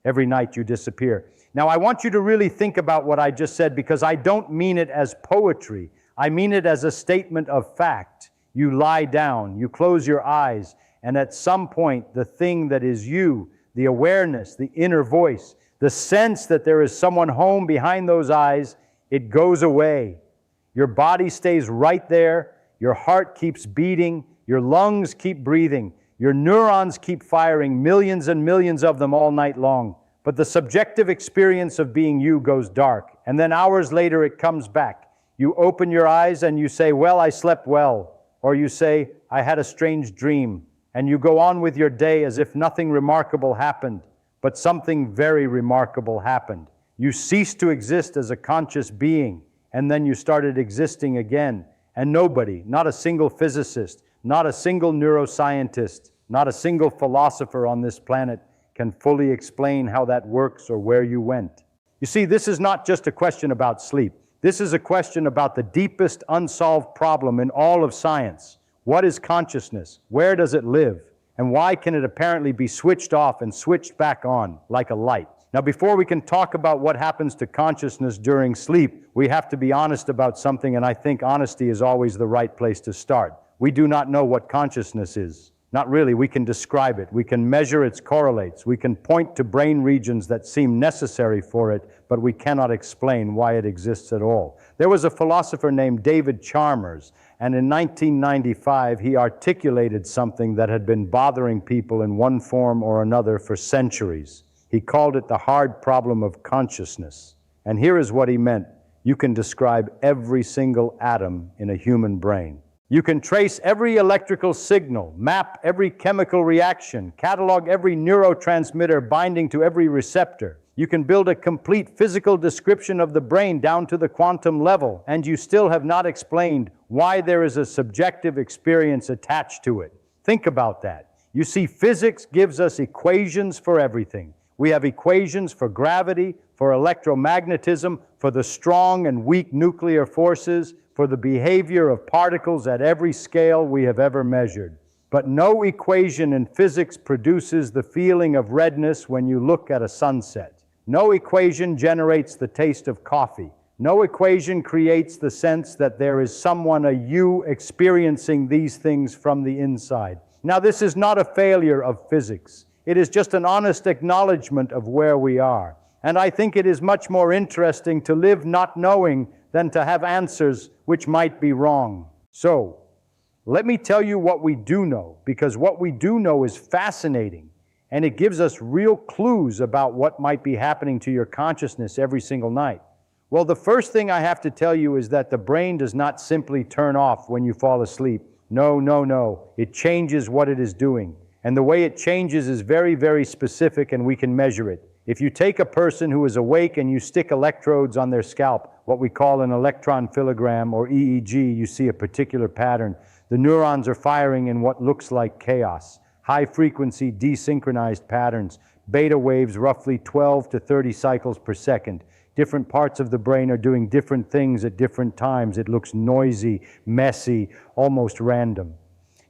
Every night you disappear. Now, I want you to really think about what I just said, because I don't mean it as poetry. I mean it as a statement of fact. You lie down, you close your eyes, and at some point, the thing that is you, the awareness, the inner voice, the sense that there is someone home behind those eyes, it goes away. Your body stays right there. Your heart keeps beating. Your lungs keep breathing. Your neurons keep firing, millions and millions of them all night long. But the subjective experience of being you goes dark. And then hours later, it comes back. You open your eyes and you say, well, I slept well. Or you say, I had a strange dream. And you go on with your day as if nothing remarkable happened. But something very remarkable happened. You ceased to exist as a conscious being, and then you started existing again. And nobody, not a single physicist, not a single neuroscientist, not a single philosopher on this planet can fully explain how that works or where you went. You see, this is not just a question about sleep. This is a question about the deepest unsolved problem in all of science. What is consciousness? Where does it live? And why can it apparently be switched off and switched back on like a light? Now, before we can talk about what happens to consciousness during sleep, we have to be honest about something, and I think honesty is always the right place to start. We do not know what consciousness is. Not really. We can describe it. We can measure its correlates. We can point to brain regions that seem necessary for it, but we cannot explain why it exists at all. There was a philosopher named David Chalmers, and in 1995 he articulated something that had been bothering people in one form or another for centuries. He called it the hard problem of consciousness. And here is what he meant. You can describe every single atom in a human brain. You can trace every electrical signal, map every chemical reaction, catalog every neurotransmitter binding to every receptor. You can build a complete physical description of the brain down to the quantum level, and you still have not explained why there is a subjective experience attached to it. Think about that. You see, physics gives us equations for everything. We have equations for gravity, for electromagnetism, for the strong and weak nuclear forces, for the behavior of particles at every scale we have ever measured. But no equation in physics produces the feeling of redness when you look at a sunset. No equation generates the taste of coffee. No equation creates the sense that there is someone, a you, experiencing these things from the inside. Now, this is not a failure of physics. It is just an honest acknowledgement of where we are. And I think it is much more interesting to live not knowing than to have answers which might be wrong. So, let me tell you what we do know, because what we do know is fascinating, and it gives us real clues about what might be happening to your consciousness every single night. Well, the first thing I have to tell you is that the brain does not simply turn off when you fall asleep. No, no, no. It changes what it is doing. And the way it changes is very, very specific, and we can measure it. If you take a person who is awake and you stick electrodes on their scalp, what we call an electron filogram or EEG, you see a particular pattern. The neurons are firing in what looks like chaos. High-frequency, desynchronized patterns. Beta waves, roughly 12 to 30 cycles per second. Different parts of the brain are doing different things at different times. It looks noisy, messy, almost random.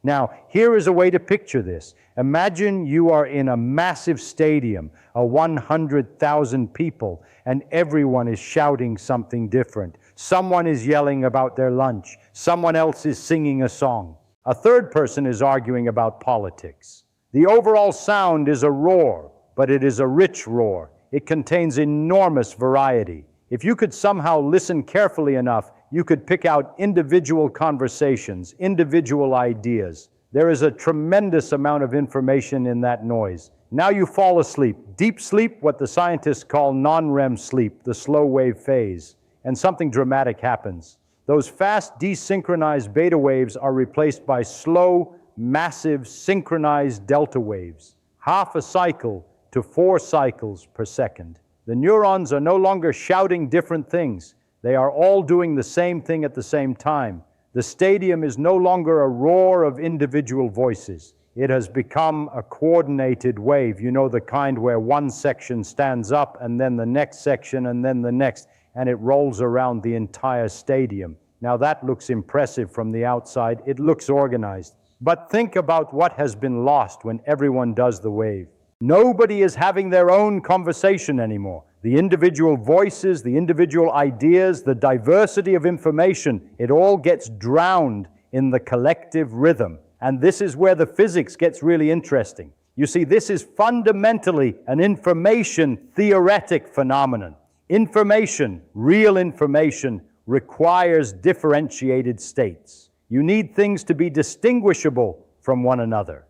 Now, here is a way to picture this. Imagine you are in a massive stadium, 100,000 people, and everyone is shouting something different. Someone is yelling about their lunch. Someone else is singing a song. A third person is arguing about politics. The overall sound is a roar, but it is a rich roar. It contains enormous variety. If you could somehow listen carefully enough, you could pick out individual conversations, individual ideas. There is a tremendous amount of information in that noise. Now you fall asleep. Deep sleep, what the scientists call non-REM sleep, the slow wave phase. And something dramatic happens. Those fast desynchronized beta waves are replaced by slow, massive, synchronized delta waves. Half a cycle to 4 cycles per second. The neurons are no longer shouting different things. They are all doing the same thing at the same time. The stadium is no longer a roar of individual voices. It has become a coordinated wave. You know, the kind where one section stands up and then the next section and then the next, and it rolls around the entire stadium. Now that looks impressive from the outside. It looks organized. But think about what has been lost when everyone does the wave. Nobody is having their own conversation anymore. The individual voices, the individual ideas, the diversity of information, it all gets drowned in the collective rhythm. And this is where the physics gets really interesting. You see, this is fundamentally an information theoretic phenomenon. Information, real information, requires differentiated states. You need things to be distinguishable from one another.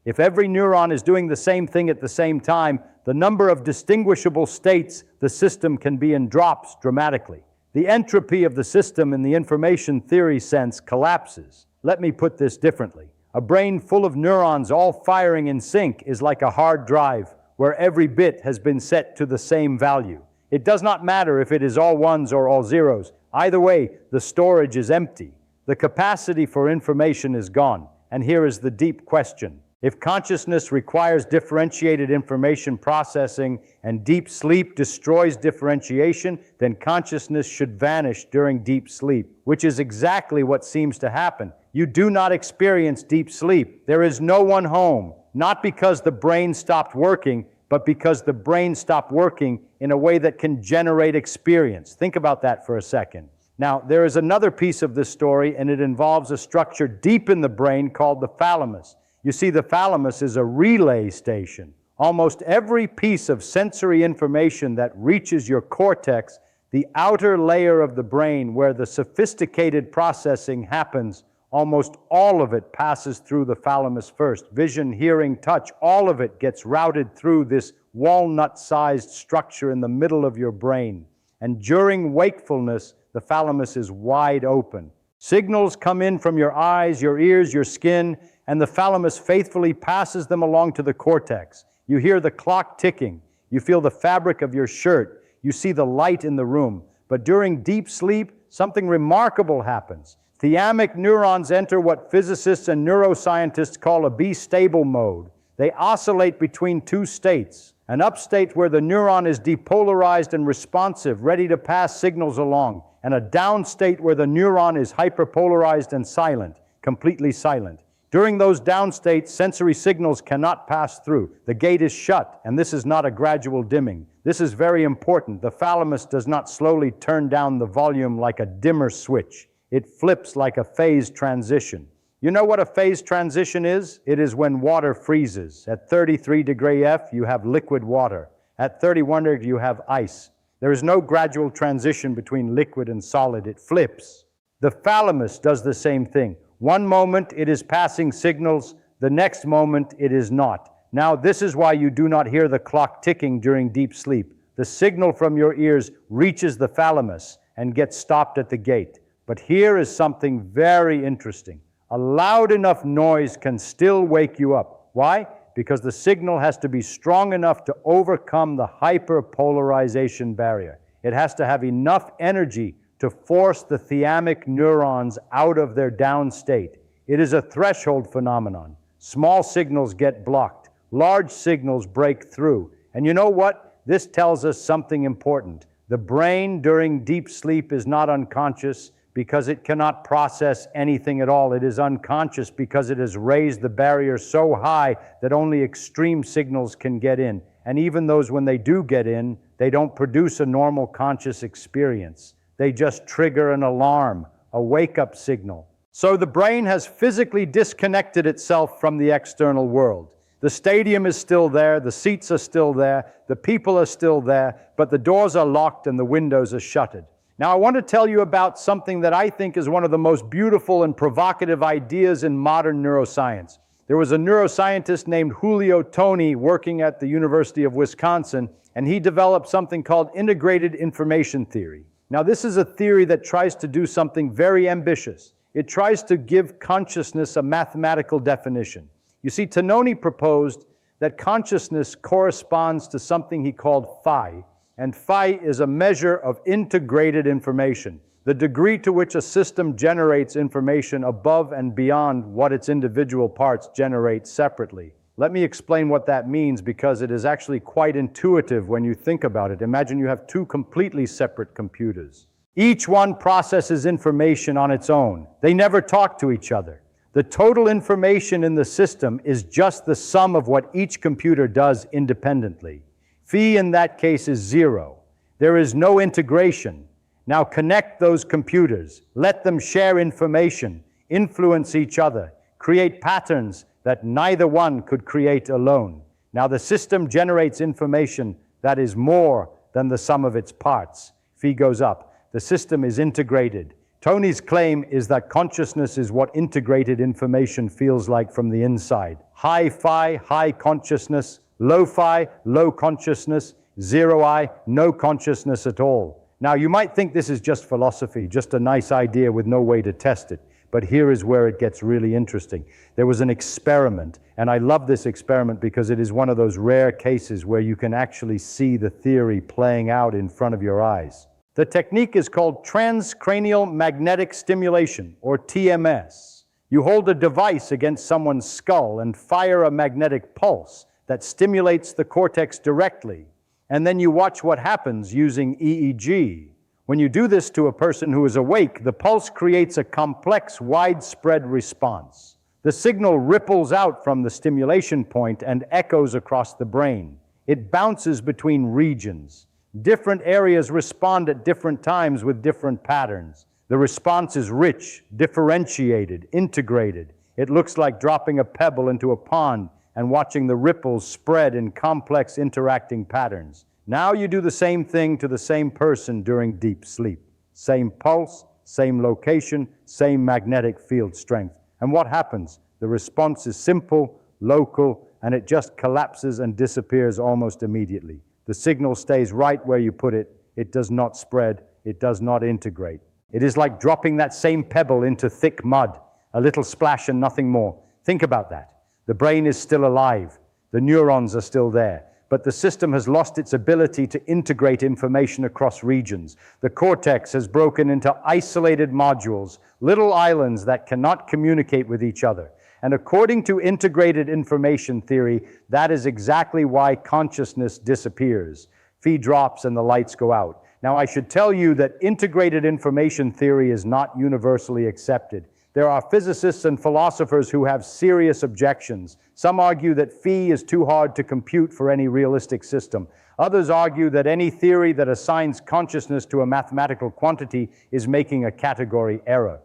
If every neuron is doing the same thing at the same time, the number of distinguishable states the system can be in drops dramatically. The entropy of the system in the information theory sense collapses. Let me put this differently. A brain full of neurons all firing in sync is like a hard drive where every bit has been set to the same value. It does not matter if it is all ones or all zeros. Either way, the storage is empty. The capacity for information is gone. And here is the deep question. If consciousness requires differentiated information processing and deep sleep destroys differentiation, then consciousness should vanish during deep sleep, which is exactly what seems to happen. You do not experience deep sleep. There is no one home, not because the brain stopped working, but because the brain stopped working in a way that can generate experience. Think about that for a second. Now, there is another piece of this story, and it involves a structure deep in the brain called the thalamus. You see, the thalamus is a relay station. Almost every piece of sensory information that reaches your cortex, the outer layer of the brain where the sophisticated processing happens, almost all of it passes through the thalamus first. Vision, hearing, touch, all of it gets routed through this walnut-sized structure in the middle of your brain. And during wakefulness, the thalamus is wide open. Signals come in from your eyes, your ears, your skin, and the thalamus faithfully passes them along to the cortex. You hear the clock ticking. You feel the fabric of your shirt. You see the light in the room. But during deep sleep, something remarkable happens. Thalamic neurons enter what physicists and neuroscientists call a B-stable mode. They oscillate between two states. An up state where the neuron is depolarized and responsive, ready to pass signals along, and a down state where the neuron is hyperpolarized and silent, completely silent. During those down states, sensory signals cannot pass through. The gate is shut, and this is not a gradual dimming. This is very important. The thalamus does not slowly turn down the volume like a dimmer switch. It flips like a phase transition. You know what a phase transition is? It is when water freezes. At 33 degree F, you have liquid water. At 31 degree, you have ice. There is no gradual transition between liquid and solid. It flips. The thalamus does the same thing. One moment it is passing signals, the next moment it is not. Now this is why you do not hear the clock ticking during deep sleep. The signal from your ears reaches the thalamus and gets stopped at the gate. But here is something very interesting. A loud enough noise can still wake you up. Why? Because the signal has to be strong enough to overcome the hyperpolarization barrier. It has to have enough energy to force the thalamic neurons out of their down state. It is a threshold phenomenon. Small signals get blocked. Large signals break through. And you know what? This tells us something important. The brain during deep sleep is not unconscious because it cannot process anything at all. It is unconscious because it has raised the barrier so high that only extreme signals can get in. And even those, when they do get in, they don't produce a normal conscious experience. They just trigger an alarm, a wake-up signal. So the brain has physically disconnected itself from the external world. The stadium is still there, the seats are still there, the people are still there, but the doors are locked and the windows are shuttered. Now I want to tell you about something that I think is one of the most beautiful and provocative ideas in modern neuroscience. There was a neuroscientist named Julio Toni working at the University of Wisconsin, and he developed something called integrated information theory. Now, this is a theory that tries to do something very ambitious. It tries to give consciousness a mathematical definition. You see, Tononi proposed that consciousness corresponds to something he called phi, and phi is a measure of integrated information, the degree to which a system generates information above and beyond what its individual parts generate separately. Let me explain what that means, because it is actually quite intuitive when you think about it. Imagine you have two completely separate computers. Each one processes information on its own. They never talk to each other. The total information in the system is just the sum of what each computer does independently. Phi in that case is 0. There is no integration. Now connect those computers, let them share information, influence each other, create patterns that neither one could create alone. Now the system generates information that is more than the sum of its parts. Phi goes up. The system is integrated. Tony's claim is that consciousness is what integrated information feels like from the inside. High phi, high consciousness. Low phi, low consciousness. Zero I, no consciousness at all. Now you might think this is just philosophy, just a nice idea with no way to test it. But here is where it gets really interesting. There was an experiment, and I love this experiment because it is one of those rare cases where you can actually see the theory playing out in front of your eyes. The technique is called transcranial magnetic stimulation, or TMS. You hold a device against someone's skull and fire a magnetic pulse that stimulates the cortex directly, and then you watch what happens using EEG. When you do this to a person who is awake, the pulse creates a complex, widespread response. The signal ripples out from the stimulation point and echoes across the brain. It bounces between regions. Different areas respond at different times with different patterns. The response is rich, differentiated, integrated. It looks like dropping a pebble into a pond and watching the ripples spread in complex interacting patterns. Now you do the same thing to the same person during deep sleep. Same pulse, same location, same magnetic field strength. And what happens? The response is simple, local, and it just collapses and disappears almost immediately. The signal stays right where you put it. It does not spread. It does not integrate. It is like dropping that same pebble into thick mud. A little splash and nothing more. Think about that. The brain is still alive. The neurons are still there. But the system has lost its ability to integrate information across regions. The cortex has broken into isolated modules, little islands that cannot communicate with each other. And according to integrated information theory, that is exactly why consciousness disappears. Phi drops and the lights go out. Now, I should tell you that integrated information theory is not universally accepted. There are physicists and philosophers who have serious objections. Some argue that phi is too hard to compute for any realistic system. Others argue that any theory that assigns consciousness to a mathematical quantity is making a category error.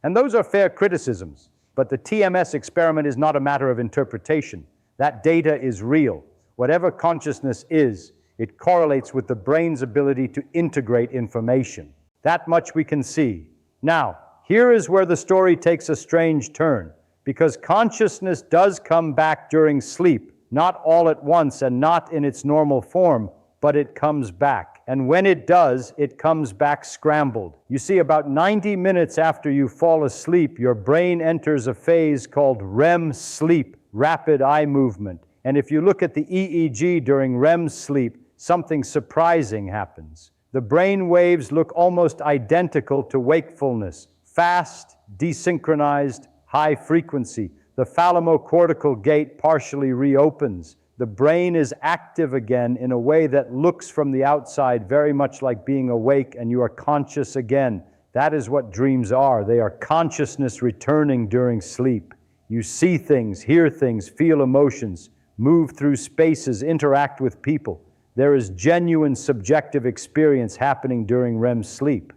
And those are fair criticisms, but the TMS experiment is not a matter of interpretation. That data is real. Whatever consciousness is, it correlates with the brain's ability to integrate information. That much we can see. Now, here is where the story takes a strange turn, because consciousness does come back during sleep, not all at once and not in its normal form, but it comes back. And when it does, it comes back scrambled. You see, about 90 minutes after you fall asleep, your brain enters a phase called REM sleep, rapid eye movement. And if you look at the EEG during REM sleep, something surprising happens. The brain waves look almost identical to wakefulness. Fast, desynchronized, high frequency. The thalamocortical gate partially reopens. The brain is active again in a way that looks from the outside very much like being awake and you are conscious again. That is what dreams are. They are consciousness returning during sleep. You see things, hear things, feel emotions, move through spaces, interact with people. There is genuine subjective experience happening during REM sleep.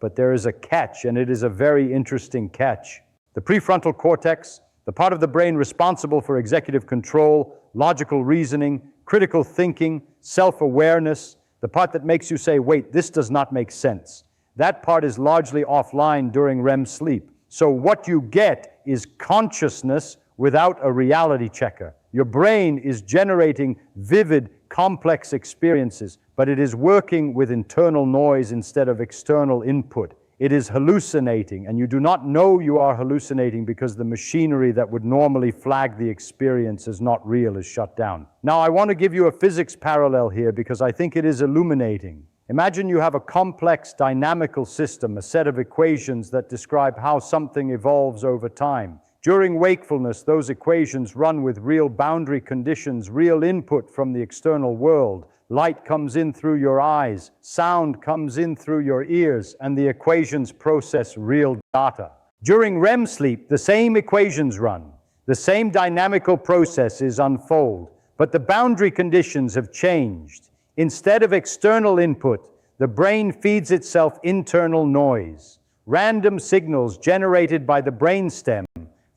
But there is a catch, and it is a very interesting catch. The prefrontal cortex, the part of the brain responsible for executive control, logical reasoning, critical thinking, self-awareness, the part that makes you say, wait, this does not make sense. That part is largely offline during REM sleep. So what you get is consciousness without a reality checker. Your brain is generating vivid, complex experiences, but it is working with internal noise instead of external input. It is hallucinating, and you do not know you are hallucinating because the machinery that would normally flag the experience as not real is shut down. Now, I want to give you a physics parallel here because I think it is illuminating. Imagine you have a complex dynamical system, a set of equations that describe how something evolves over time. During wakefulness, those equations run with real boundary conditions, real input from the external world. Light comes in through your eyes, sound comes in through your ears, and the equations process real data. During REM sleep, the same equations run, the same dynamical processes unfold, but the boundary conditions have changed. Instead of external input, the brain feeds itself internal noise, random signals generated by the brainstem,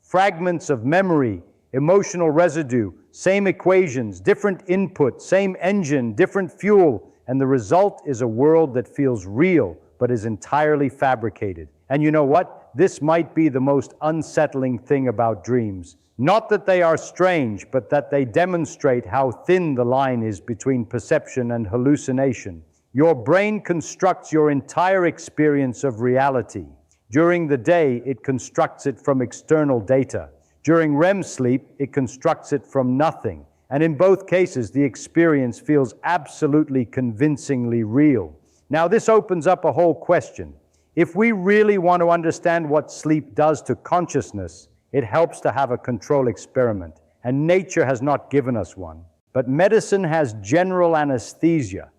fragments of memory, emotional residue, same equations, different input, same engine, different fuel, and the result is a world that feels real but is entirely fabricated. And you know what? This might be the most unsettling thing about dreams. Not that they are strange, but that they demonstrate how thin the line is between perception and hallucination. Your brain constructs your entire experience of reality. During the day, it constructs it from external data. During REM sleep, it constructs it from nothing. And in both cases, the experience feels absolutely convincingly real. Now, this opens up a whole question. If we really want to understand what sleep does to consciousness, it helps to have a control experiment. And nature has not given us one. But medicine has general anesthesia.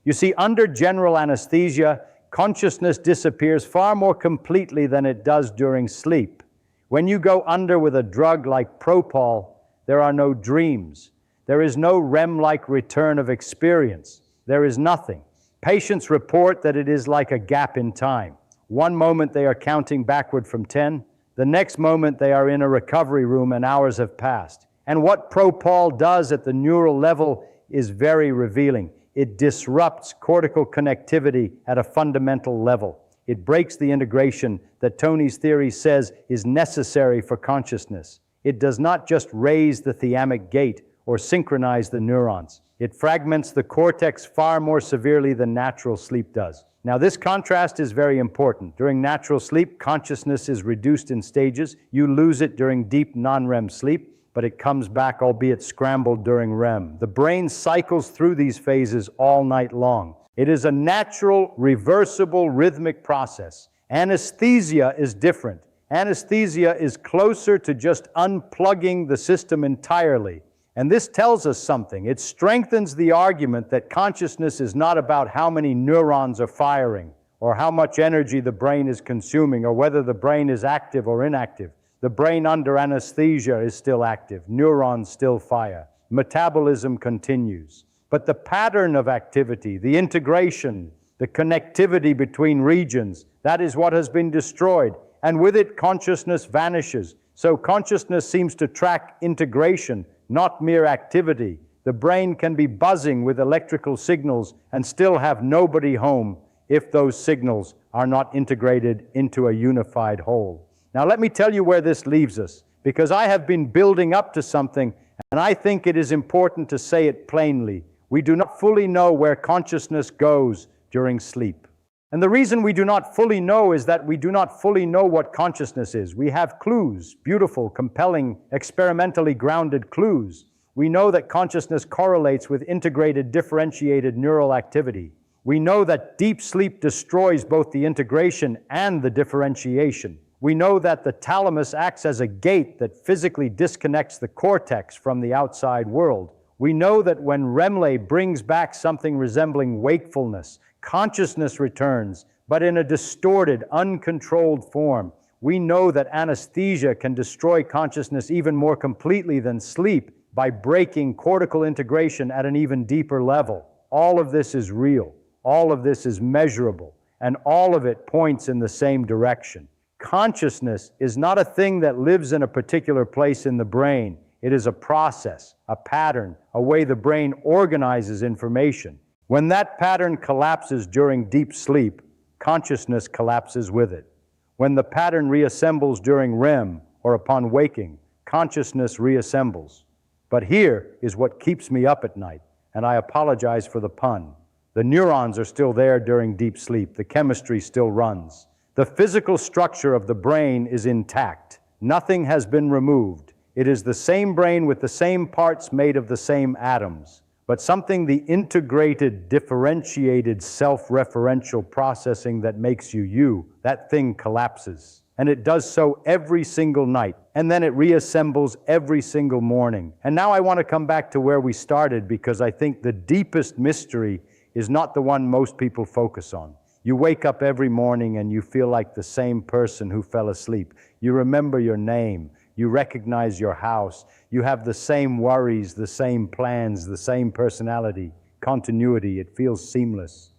You see, under general anesthesia, consciousness disappears far more completely than it does during sleep. When you go under with a drug like Propofol, there are no dreams. There is no REM-like return of experience. There is nothing. Patients report that it is like a gap in time. One moment they are counting backward from 10, the next moment they are in a recovery room and hours have passed. And what Propofol does at the neural level is very revealing. It disrupts cortical connectivity at a fundamental level. It breaks the integration that Tony's theory says is necessary for consciousness. It does not just raise the thalamic gate or synchronize the neurons. It fragments the cortex far more severely than natural sleep does. Now, this contrast is very important. During natural sleep, consciousness is reduced in stages. You lose it during deep non-REM sleep, but it comes back, albeit scrambled, during REM. The brain cycles through these phases all night long. It is a natural, reversible, rhythmic process. Anesthesia is different. Anesthesia is closer to just unplugging the system entirely. And this tells us something. It strengthens the argument that consciousness is not about how many neurons are firing, or how much energy the brain is consuming, or whether the brain is active or inactive. The brain under anesthesia is still active. Neurons still fire. Metabolism continues. But the pattern of activity, the integration, the connectivity between regions, that is what has been destroyed. And with it, consciousness vanishes. So consciousness seems to track integration, not mere activity. The brain can be buzzing with electrical signals and still have nobody home if those signals are not integrated into a unified whole. Now let me tell you where this leaves us, because I have been building up to something, and I think it is important to say it plainly. We do not fully know where consciousness goes during sleep. And the reason we do not fully know is that we do not fully know what consciousness is. We have clues, beautiful, compelling, experimentally grounded clues. We know that consciousness correlates with integrated, differentiated neural activity. We know that deep sleep destroys both the integration and the differentiation. We know that the thalamus acts as a gate that physically disconnects the cortex from the outside world. We know that when REM brings back something resembling wakefulness, consciousness returns, but in a distorted, uncontrolled form. We know that anesthesia can destroy consciousness even more completely than sleep by breaking cortical integration at an even deeper level. All of this is real. All of this is measurable. And all of it points in the same direction. Consciousness is not a thing that lives in a particular place in the brain. It is a process, a pattern, a way the brain organizes information. When that pattern collapses during deep sleep, consciousness collapses with it. When the pattern reassembles during REM or upon waking, consciousness reassembles. But here is what keeps me up at night, and I apologize for the pun. The neurons are still there during deep sleep. The chemistry still runs. The physical structure of the brain is intact. Nothing has been removed. It is the same brain with the same parts made of the same atoms. But something, the integrated, differentiated, self-referential processing that makes you you, that thing collapses. And it does so every single night. And then it reassembles every single morning. And now I want to come back to where we started, because I think the deepest mystery is not the one most people focus on. You wake up every morning and you feel like the same person who fell asleep. You remember your name. You recognize your house. You have the same worries, the same plans, the same personality, continuity. It feels seamless.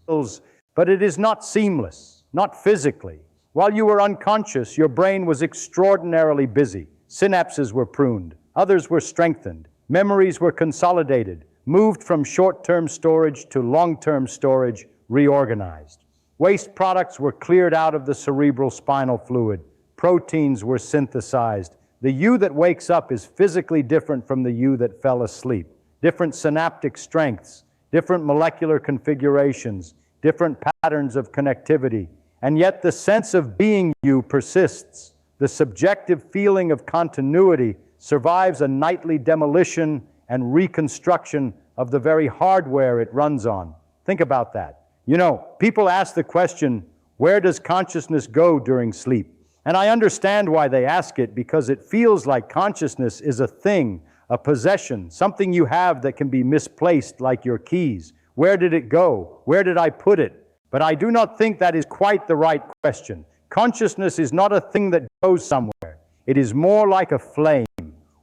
But it is not seamless, not physically. While you were unconscious, your brain was extraordinarily busy. Synapses were pruned. Others were strengthened. Memories were consolidated, moved from short-term storage to long-term storage, reorganized. Waste products were cleared out of the cerebral spinal fluid. Proteins were synthesized. The you that wakes up is physically different from the you that fell asleep. Different synaptic strengths, different molecular configurations, different patterns of connectivity. And yet the sense of being you persists. The subjective feeling of continuity survives a nightly demolition and reconstruction of the very hardware it runs on. Think about that. You know, people ask the question, where does consciousness go during sleep? And I understand why they ask it, because it feels like consciousness is a thing, a possession, something you have that can be misplaced like your keys. Where did it go? Where did I put it? But I do not think that is quite the right question. Consciousness is not a thing that goes somewhere. It is more like a flame.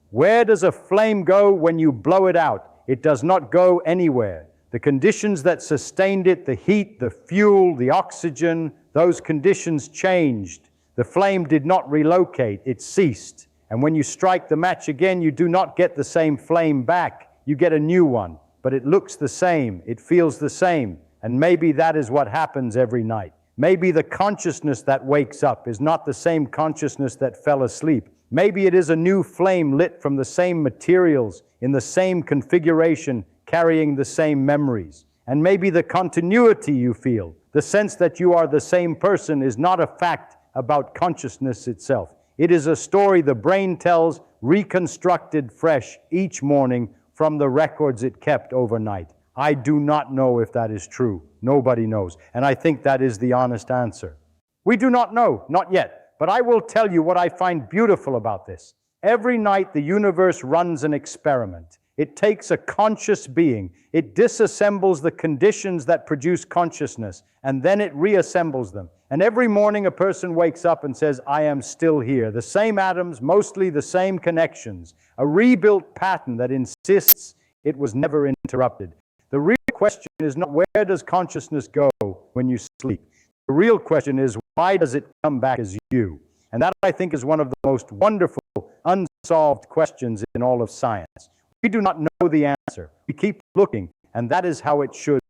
Where does a flame go when you blow it out? It does not go anywhere. The conditions that sustained it, the heat, the fuel, the oxygen, those conditions changed. The flame did not relocate, it ceased. And when you strike the match again, you do not get the same flame back. You get a new one, but it looks the same, it feels the same. And maybe that is what happens every night. Maybe the consciousness that wakes up is not the same consciousness that fell asleep. Maybe it is a new flame lit from the same materials, in the same configuration, carrying the same memories. And maybe the continuity you feel, the sense that you are the same person, is not a fact about consciousness itself. It is a story the brain tells, reconstructed fresh each morning from the records it kept overnight. I do not know if that is true. Nobody knows. And I think that is the honest answer. We do not know, not yet. But I will tell you what I find beautiful about this. Every night the universe runs an experiment. It takes a conscious being, it disassembles the conditions that produce consciousness, and then it reassembles them. And every morning a person wakes up and says, I am still here. The same atoms, mostly the same connections. A rebuilt pattern that insists it was never interrupted. The real question is not where does consciousness go when you sleep. The real question is why does it come back as you? And that, I think, is one of the most wonderful, unsolved questions in all of science. We do not know the answer. We keep looking, and that is how it should